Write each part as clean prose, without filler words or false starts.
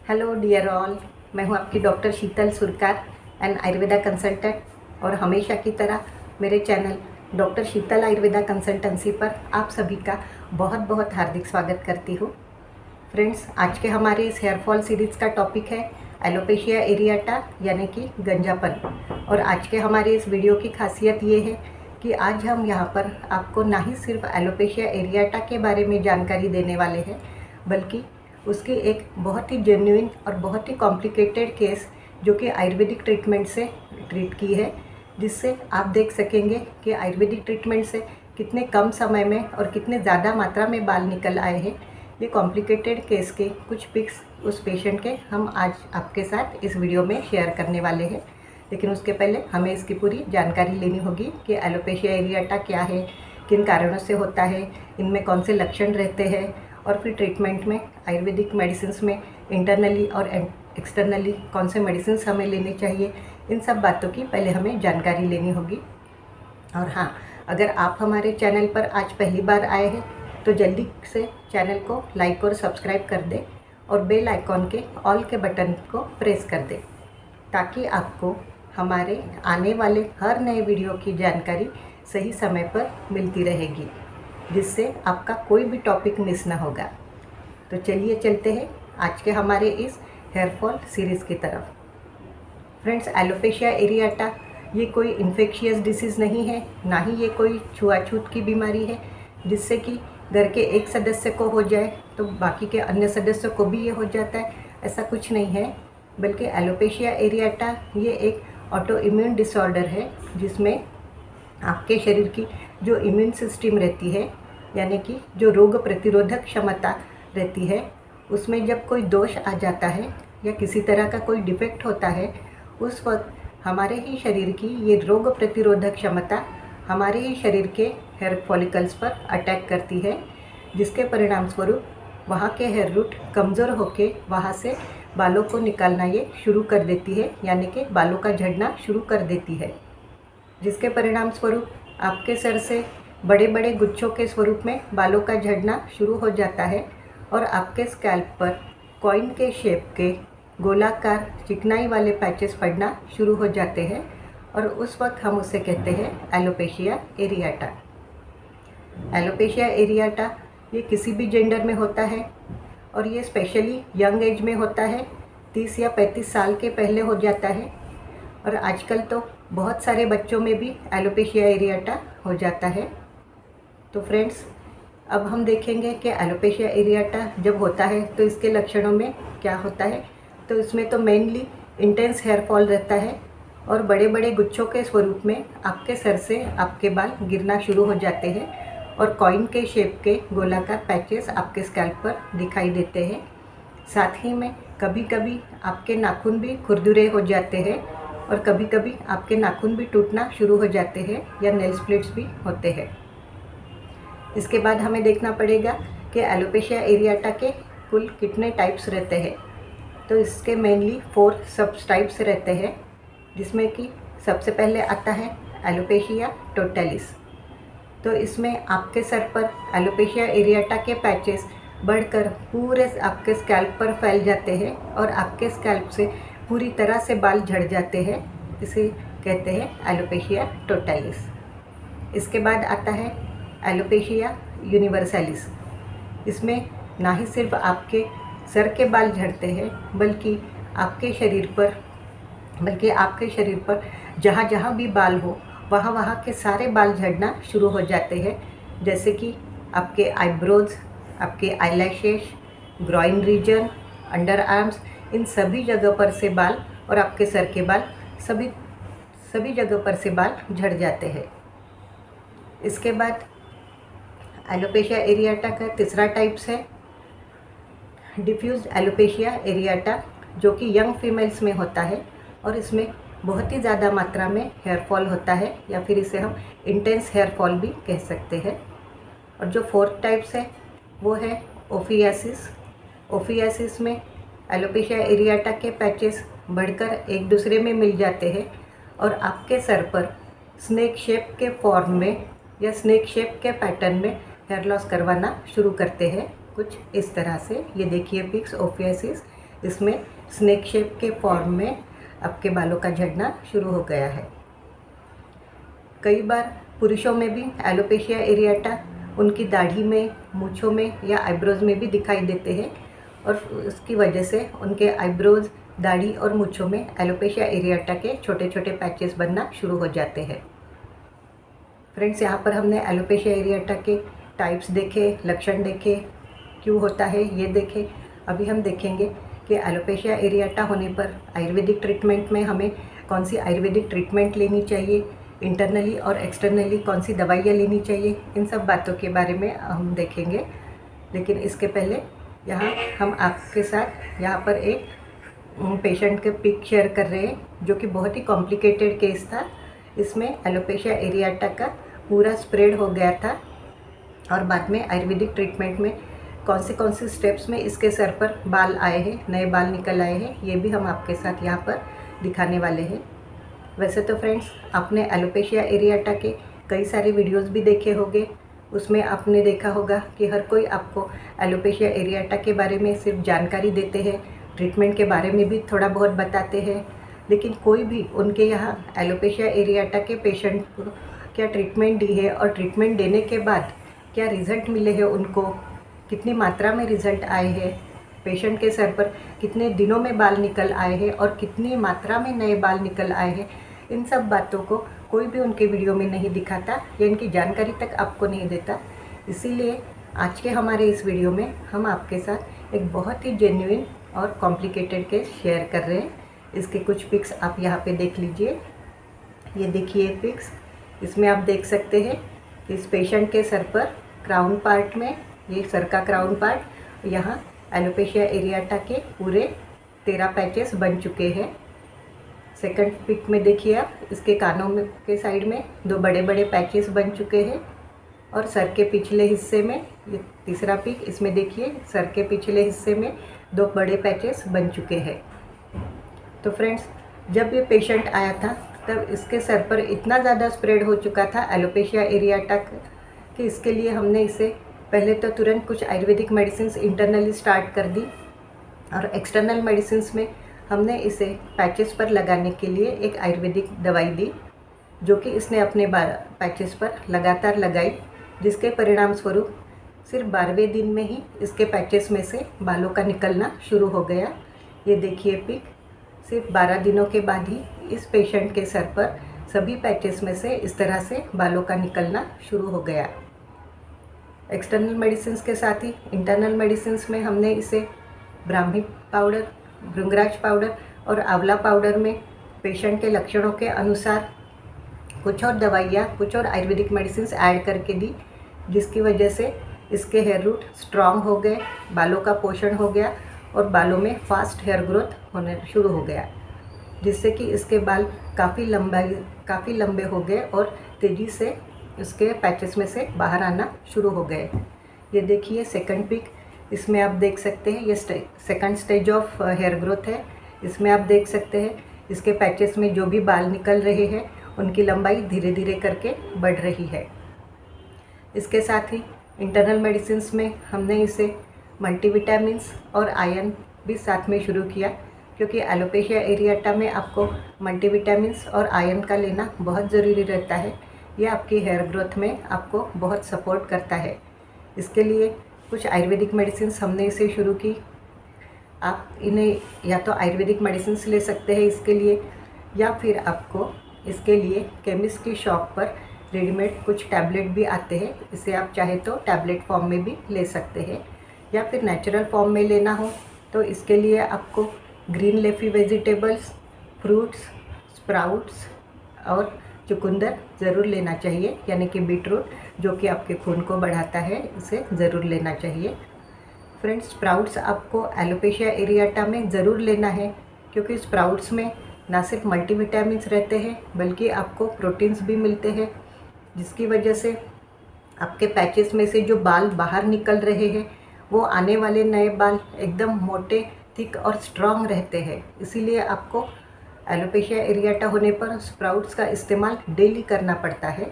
Hello dear all, मैं हूं आपकी doctor Sheetal Surkar and Ayurveda consultant. और हमेशा की तरह मेरे channel doctor Sheetal Ayurveda consultancy पर आप सभी का बहुत बहुत हार्दिक स्वागत करती हूं। फ्रेंड्स, आज के हमारे इस हेयर फॉल सीरीज़ का टॉपिक है एलोपेशिया एरियाटा यानी कि गंजापन। और आज के हमारे इस वीडियो की खासियत ये है कि आज हम यहाँ पर आपको ना ही सिर्फ एलोपेशिया एरियाटा के बारे में जानकारी देने वाले हैं, बल्कि उसकी एक बहुत ही जेन्युइन और बहुत ही कॉम्प्लिकेटेड केस जो कि आयुर्वेदिक ट्रीटमेंट से ट्रीट की है, जिससे आप देख सकेंगे कि आयुर्वेदिक ट्रीटमेंट से कितने कम समय में और कितने ज़्यादा मात्रा में बाल निकल आए हैं। ये कॉम्प्लिकेटेड केस के कुछ पिक्स उस पेशेंट के हम आज आपके साथ इस वीडियो में शेयर करने वाले हैं। लेकिन उसके पहले हमें इसकी पूरी जानकारी लेनी होगी कि एलोपेशिया एरियाटा क्या है, किन कारणों से होता है, इनमें कौन से लक्षण रहते हैं, और फिर ट्रीटमेंट में आयुर्वेदिक मेडिसिन्स में इंटरनली और एक्सटर्नली कौन से मेडिसिन्स हमें लेने चाहिए। इन सब बातों की पहले हमें जानकारी लेनी होगी। और हाँ, अगर आप हमारे चैनल पर आज पहली बार आए हैं तो जल्दी से चैनल को लाइक और सब्सक्राइब कर दें और बेल आइकॉन के ऑल के बटन को प्रेस कर दें, ताकि आपको हमारे आने वाले हर नए वीडियो की जानकारी सही समय पर मिलती रहेगी, जिससे आपका कोई भी टॉपिक मिस ना होगा। तो चलिए चलते हैं आज के हमारे इस हेयर फॉल सीरीज़ की तरफ। फ्रेंड्स, एलोपेशिया एरियाटा ये कोई इन्फेक्शियस डिसीज़ नहीं है, ना ही ये कोई छुआछूत की बीमारी है जिससे कि घर के एक सदस्य को हो जाए तो बाकी के अन्य सदस्यों को भी ये हो जाता है। ऐसा कुछ नहीं है, बल्कि एलोपेशिया एरियाटा ये एक ऑटो इम्यून डिसऑर्डर है, जिसमें आपके शरीर की जो इम्यून सिस्टम रहती है, यानी कि जो रोग प्रतिरोधक क्षमता रहती है, उसमें जब कोई दोष आ जाता है या किसी तरह का कोई डिफेक्ट होता है, उस वक्त हमारे ही शरीर की ये रोग प्रतिरोधक क्षमता हमारे ही शरीर के हेयर फॉलिकल्स पर अटैक करती है, जिसके परिणाम स्वरूप वहाँ के हेयर रूट कमज़ोर होकर वहाँ से बालों को निकालना ये शुरू कर देती है, यानी कि बालों का झड़ना शुरू कर देती है, जिसके परिणाम स्वरूप आपके सर से बड़े बड़े गुच्छों के स्वरूप में बालों का झड़ना शुरू हो जाता है और आपके स्कैल्प पर कॉइन के शेप के गोलाकार चिकनाई वाले पैचेस पड़ना शुरू हो जाते हैं, और उस वक्त हम उसे कहते हैं एलोपेशिया एरियाटा। एलोपेशिया एरियाटा ये किसी भी जेंडर में होता है और ये स्पेशली यंग एज में होता है, 30 या 35 साल के पहले हो जाता है। और आजकल तो बहुत सारे बच्चों में भी एलोपेशिया एरियाटा हो जाता है। तो फ्रेंड्स, अब हम देखेंगे कि एलोपेशिया एरियाटा जब होता है तो इसके लक्षणों में क्या होता है। तो इसमें तो मेनली इंटेंस हेयर फॉल रहता है और बड़े बड़े गुच्छों के स्वरूप में आपके सर से आपके बाल गिरना शुरू हो जाते हैं और कॉइन के शेप के गोलाकार पैचेस आपके स्कैल्प पर दिखाई देते हैं। साथ ही में कभी कभी आपके नाखून भी खुरदुरे हो जाते हैं और कभी कभी आपके नाखून भी टूटना शुरू हो जाते हैं या नेल स्प्लिट्स भी होते हैं। इसके बाद हमें देखना पड़ेगा कि एलोपेशिया एरियाटा के कुल कितने टाइप्स रहते हैं। तो इसके मेनली 4 सब टाइप्स रहते हैं, जिसमें कि सबसे पहले आता है एलोपेशिया टोटलिस। तो इसमें आपके सर पर एलोपेशिया एरियाटा के पैचेस बढ़कर पूरे आपके स्कैल्प पर फैल जाते हैं और आपके स्कैल्प से पूरी तरह से बाल झड़ जाते हैं। इसे कहते हैं एलोपेशिया टोटलिस। इसके बाद आता है एलोपेशिया यूनिवर्सलिस। इसमें ना ही सिर्फ आपके सर के बाल झड़ते हैं, बल्कि आपके शरीर पर जहाँ जहाँ भी बाल हो वहाँ वहाँ के सारे बाल झड़ना शुरू हो जाते हैं, जैसे कि आपके आईब्रोज, आपके eyelashes, groin region, under arms, इन सभी जगह पर से बाल और आपके सर के बाल सभी जगह पर से बाल झड़ जाते हैं। इसके बाद एलोपेशिया एरियाटा का तीसरा टाइप्स है डिफ्यूज्ड एलोपेशिया एरियाटा, जो कि यंग फीमेल्स में होता है और इसमें बहुत ही ज़्यादा मात्रा में हेयर फॉल होता है, या फिर इसे हम इंटेंस हेयर फॉल भी कह सकते हैं। और जो 4th टाइप्स है वो है ओफियासिस। ओफियासिस में एलोपेशिया एरियाटा के पैचेस बढ़कर एक दूसरे में मिल जाते हैं और आपके सर पर स्नेक शेप के फॉर्म में या स्नेक शेप के पैटर्न में हेयर लॉस करवाना शुरू करते हैं, कुछ इस तरह से। ये देखिए पिक्स ओफियासिस, इसमें स्नेक शेप के फॉर्म में आपके बालों का झड़ना शुरू हो गया है। कई बार पुरुषों में भी एलोपेशिया एरिएटा उनकी दाढ़ी में, मूँछों में या आईब्रोज़ में भी दिखाई देते हैं और उसकी वजह से उनके आईब्रोज़, दाढ़ी और मूँछों में एलोपेशिया एरिएटा के छोटे छोटे पैचेस बनना शुरू हो जाते हैं। फ्रेंड्स, यहाँ पर हमने एलोपेशिया एरिएटा के टाइप्स देखे, लक्षण देखे, क्यों होता है ये देखे। अभी हम देखेंगे कि एलोपेशिया एरिएटा होने पर आयुर्वेदिक ट्रीटमेंट में हमें कौन सी आयुर्वेदिक ट्रीटमेंट लेनी चाहिए, इंटरनली और एक्सटर्नली कौन सी दवाइयाँ लेनी चाहिए, इन सब बातों के बारे में हम देखेंगे। लेकिन इसके पहले यहाँ हम आपके साथ यहाँ पर एक पेशेंट के पिक शेयर कर रहे हैं जो कि बहुत ही कॉम्प्लिकेटेड केस था। इसमें एलोपेशिया एरिएटा का पूरा स्प्रेड हो गया था और बाद में आयुर्वेदिक ट्रीटमेंट में कौन से स्टेप्स में इसके सर पर बाल आए हैं, नए बाल निकल आए हैं, ये भी हम आपके साथ यहाँ पर दिखाने वाले हैं। वैसे तो फ्रेंड्स, आपने एलोपेशिया एरिएटा के कई सारे वीडियोस भी देखे होंगे। उसमें आपने देखा होगा कि हर कोई आपको एलोपेशिया एरिएटा के बारे में सिर्फ जानकारी देते हैं, ट्रीटमेंट के बारे में भी थोड़ा बहुत बताते हैं, लेकिन कोई भी उनके यहाँ एलोपेशिया एरिएटा के पेशेंट को क्या ट्रीटमेंट दी है और ट्रीटमेंट देने के बाद क्या रिज़ल्ट मिले हैं उनको, कितनी मात्रा में रिज़ल्ट आए हैं, पेशेंट के सर पर कितने दिनों में बाल निकल आए हैं और कितनी मात्रा में नए बाल निकल आए हैं, इन सब बातों को कोई भी उनके वीडियो में नहीं दिखाता या इनकी जानकारी तक आपको नहीं देता। इसीलिए आज के हमारे इस वीडियो में हम आपके साथ एक बहुत ही जेन्युइन और कॉम्प्लिकेटेड केस शेयर कर रहे हैं। इसके कुछ पिक्स आप यहाँ पे देख लीजिए। ये देखिए पिक्स, इसमें आप देख सकते हैं कि इस पेशेंट के सर पर क्राउन पार्ट में, ये सर का क्राउन पार्ट, यहाँ एलोपेशिया एरिएटा के पूरे 13 पैचेस बन चुके हैं। सेकंड पिक में देखिए आप, इसके कानों में के साइड में 2 बड़े बड़े पैचेस बन चुके हैं और सर के पिछले हिस्से में, ये तीसरा पिक, इसमें देखिए सर के पिछले हिस्से में 2 बड़े पैचेस बन चुके हैं। तो फ्रेंड्स, जब ये पेशेंट आया था तब इसके सर पर इतना ज़्यादा स्प्रेड हो चुका था एलोपेशिया एरिएटा कि इसके लिए हमने इसे पहले तो तुरंत कुछ आयुर्वेदिक मेडिसिन इंटरनली स्टार्ट कर दी और एक्सटर्नल मेडिसिन में हमने इसे पैचेस पर लगाने के लिए एक आयुर्वेदिक दवाई दी, जो कि इसने अपने पैचेस पर लगातार लगाई, जिसके परिणाम स्वरूप सिर्फ 12वें दिन में ही इसके पैचेस में से बालों का निकलना शुरू हो गया। ये देखिए पिक, सिर्फ 12 दिनों के बाद ही इस पेशेंट के सर पर सभी पैचेस में से इस तरह से बालों का निकलना शुरू हो गया। एक्सटर्नल मेडिसिन के साथ ही इंटरनल मेडिसिन में हमने इसे ब्राह्मी पाउडर, भृंगराज पाउडर और आंवला पाउडर में पेशेंट के लक्षणों के अनुसार कुछ और दवाइयाँ, कुछ और आयुर्वेदिक मेडिसिन ऐड करके दी, जिसकी वजह से इसके हेयर रूट स्ट्रॉन्ग हो गए, बालों का पोषण हो गया और बालों में फास्ट हेयर ग्रोथ होने शुरू हो गया, जिससे कि इसके बाल काफ़ी लंबे हो गए और तेज़ी से इसके पैचेस में से बाहर आना शुरू हो गए। ये देखिए सेकंड पिक, इसमें आप देख सकते हैं ये second stage of hair growth है। इसमें आप देख सकते हैं इसके पैचेस में जो भी बाल निकल रहे हैं उनकी लंबाई धीरे धीरे करके बढ़ रही है। इसके साथ ही इंटरनल मेडिसिन में हमने इसे मल्टीविटामिन्स और आयरन भी साथ में शुरू किया, क्योंकि एलोपेशिया एरिएटा में आपको मल्टीविटामिन्स और आयरन का लेना बहुत ज़रूरी रहता है। यह आपकी हेयर ग्रोथ में आपको बहुत सपोर्ट करता है। इसके लिए कुछ आयुर्वेदिक मेडिसिन हमने इसे शुरू की। आप इन्हें या तो आयुर्वेदिक मेडिसिन ले सकते हैं इसके लिए, या फिर आपको इसके लिए केमिस्ट की शॉप पर रेडीमेड कुछ टैबलेट भी आते हैं। इसे आप चाहे तो टैबलेट फॉर्म में भी ले सकते हैं, या फिर नेचुरल फॉर्म में लेना हो तो इसके लिए आपको green leafy vegetables, fruits, sprouts और चुकंदर ज़रूर लेना चाहिए, यानी कि बीटरूट, जो कि आपके खून को बढ़ाता है, इसे ज़रूर लेना चाहिए। फ्रेंड्स, स्प्राउट्स आपको एलोपेशिया एरिएटा में ज़रूर लेना है, क्योंकि स्प्राउट्स में ना सिर्फ मल्टीविटामिन्स रहते हैं बल्कि आपको प्रोटीन्स भी मिलते हैं, जिसकी वजह से आपके पैचेस में से जो बाल बाहर निकल रहे हैं वो आने वाले नए बाल एकदम मोटे, थिक और स्ट्रॉन्ग रहते हैं। इसीलिए आपको एलोपेशिया एरिएटा होने पर स्प्राउट्स का इस्तेमाल डेली करना पड़ता है।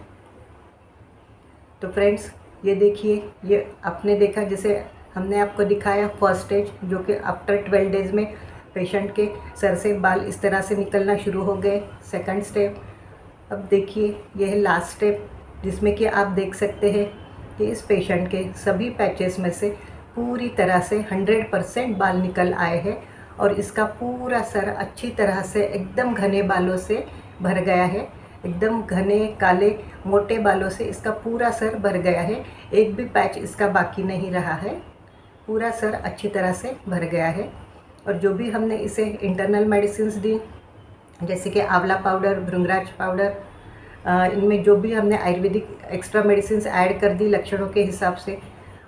तो फ्रेंड्स, ये देखिए, ये आपने देखा, जैसे हमने आपको दिखाया फर्स्ट स्टेज, जो कि आफ्टर 12 डेज़ में पेशेंट के सर से बाल इस तरह से निकलना शुरू हो गए। सेकंड स्टेप, अब देखिए यह है लास्ट स्टेप, जिसमें कि आप देख सकते हैं कि इस पेशेंट के सभी पैचेस में से पूरी तरह से 100% बाल निकल आए हैं और इसका पूरा सर अच्छी तरह से एकदम घने बालों से भर गया है। एकदम घने काले मोटे बालों से इसका पूरा सर भर गया है। एक भी पैच इसका बाकी नहीं रहा है। पूरा सर अच्छी तरह से भर गया है। और जो भी हमने इसे इंटरनल मेडिसिन्स दी, जैसे कि आंवला पाउडर, भृंगराज पाउडर, इनमें जो भी हमने आयुर्वेदिक एक्स्ट्रा मेडिसिन्स ऐड कर दी लक्षणों के हिसाब से,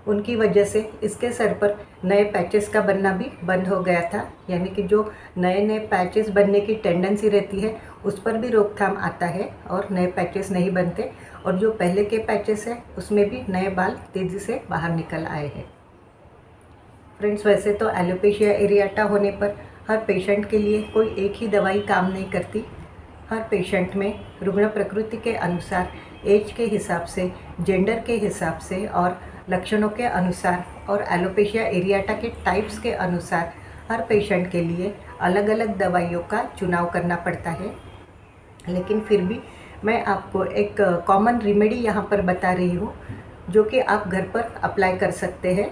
उनकी वजह से इसके सर पर नए पैचेस का बनना भी बंद हो गया था। यानी कि जो नए नए पैचेस बनने की टेंडेंसी रहती है उस पर भी रोकथाम आता है और नए पैचेस नहीं बनते। और जो पहले के पैचेस हैं उसमें भी नए बाल तेज़ी से बाहर निकल आए हैं। फ्रेंड्स, वैसे तो एलोपेशिया एरियाटा होने पर हर पेशेंट के लिए कोई एक ही दवाई काम नहीं करती। हर पेशेंट में रुग्ण प्रकृति के अनुसार, एज के हिसाब से, जेंडर के हिसाब से और लक्षणों के अनुसार और एलोपेशिया एरियाटा के टाइप्स के अनुसार हर पेशेंट के लिए अलग अलग दवाइयों का चुनाव करना पड़ता है। लेकिन फिर भी मैं आपको एक कॉमन रेमेडी यहाँ पर बता रही हूँ, जो कि आप घर पर अप्लाई कर सकते हैं।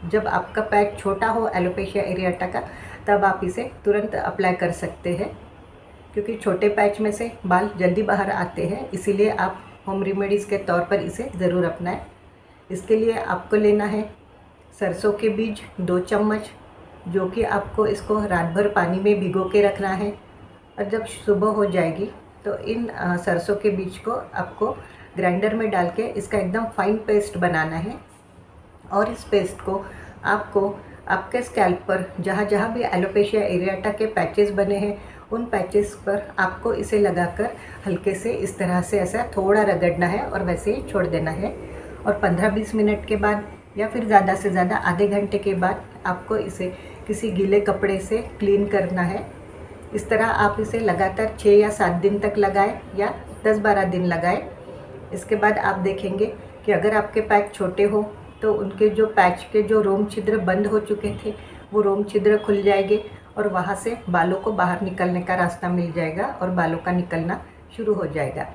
जब आपका पैच छोटा हो एलोपेशिया एरियाटा का, तब आप इसे तुरंत अप्लाई कर सकते हैं, क्योंकि छोटे पैच में से बाल जल्दी बाहर आते हैं। इसीलिए आप होम रेमेडीज़ के तौर पर इसे ज़रूर अपनाएं। इसके लिए आपको लेना है सरसों के बीज 2 चम्मच, जो कि आपको इसको रात भर पानी में भिगो के रखना है। और जब सुबह हो जाएगी तो इन सरसों के बीज को आपको ग्राइंडर में डाल के इसका एकदम फाइन पेस्ट बनाना है। और इस पेस्ट को आपको आपके स्कैल्प पर जहाँ जहाँ भी एलोपेशिया एरियाटा के पैचेस बने हैं उन पैचेस पर आपको इसे लगाकर हल्के से इस तरह से ऐसा थोड़ा रगड़ना है और वैसे ही छोड़ देना है। और 15-20 मिनट के बाद या फिर ज़्यादा से ज़्यादा आधे घंटे के बाद आपको इसे किसी गीले कपड़े से क्लीन करना है। इस तरह आप इसे लगातार 6 या 7 दिन तक लगाएं या 10-12 दिन लगाएं। इसके बाद आप देखेंगे कि अगर आपके पैच छोटे हो तो उनके जो पैच के जो रोम छिद्र बंद हो चुके थे वो रोम छिद्र खुल जाएंगे और वहाँ से बालों को बाहर निकलने का रास्ता मिल जाएगा और बालों का निकलना शुरू हो जाएगा।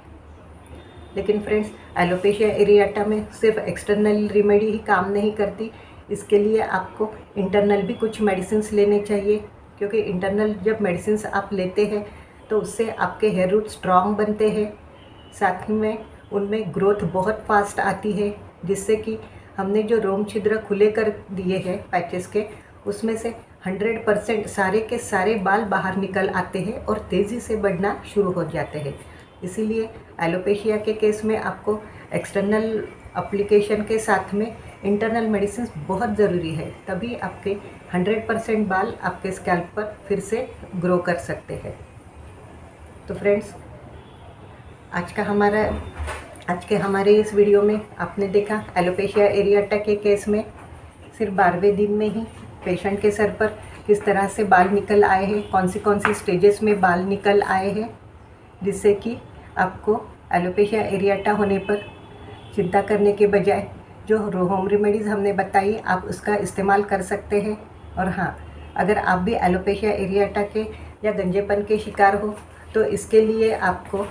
लेकिन फ्रेंड्स, एलोपेशिया एरियाटा में सिर्फ एक्सटर्नल रेमेडी ही काम नहीं करती। इसके लिए आपको इंटरनल भी कुछ मेडिसिन्स लेने चाहिए, क्योंकि इंटरनल जब मेडिसिन्स आप लेते हैं तो उससे आपके हेयर रूट स्ट्रॉन्ग बनते हैं। साथ में उनमें ग्रोथ बहुत फास्ट आती है, जिससे कि हमने जो रोम छिद्र खुले कर दिए हैं पैचेस के, उसमें से 100% सारे के सारे बाल बाहर निकल आते हैं और तेज़ी से बढ़ना शुरू हो जाते हैं। इसीलिए एलोपेशिया के केस में आपको एक्सटर्नल एप्लीकेशन के साथ में इंटरनल मेडिसिन बहुत ज़रूरी है, तभी आपके 100% बाल आपके स्कैल्प पर फिर से ग्रो कर सकते हैं। तो फ्रेंड्स, आज के हमारे इस वीडियो में आपने देखा एलोपेशिया एरियाटा के केस में सिर्फ 12वें दिन में ही पेशेंट के सर पर किस तरह से बाल निकल आए हैं, कौन सी स्टेजेस में बाल निकल आए हैं, जिससे कि आपको एलोपेशिया एरियाटा होने पर चिंता करने के बजाय जो होम रेमेडीज़ हमने बताई आप उसका इस्तेमाल कर सकते हैं। और हाँ, अगर आप भी एलोपेशिया एरियाटा के या गंजेपन के शिकार हो तो इसके लिए आपको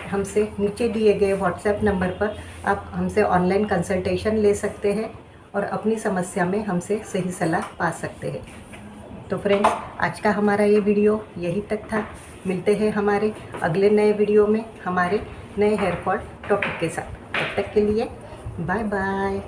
हमसे नीचे दिए गए व्हाट्सएप नंबर पर आप हमसे ऑनलाइन कंसल्टेशन ले सकते हैं और अपनी समस्या में हमसे सही सलाह पा सकते हैं। तो फ्रेंड्स, आज का हमारा ये वीडियो यही तक था। मिलते हैं हमारे अगले नए वीडियो में हमारे नए हेयर फॉल टॉपिक के साथ। तब तक के लिए बाय बाय।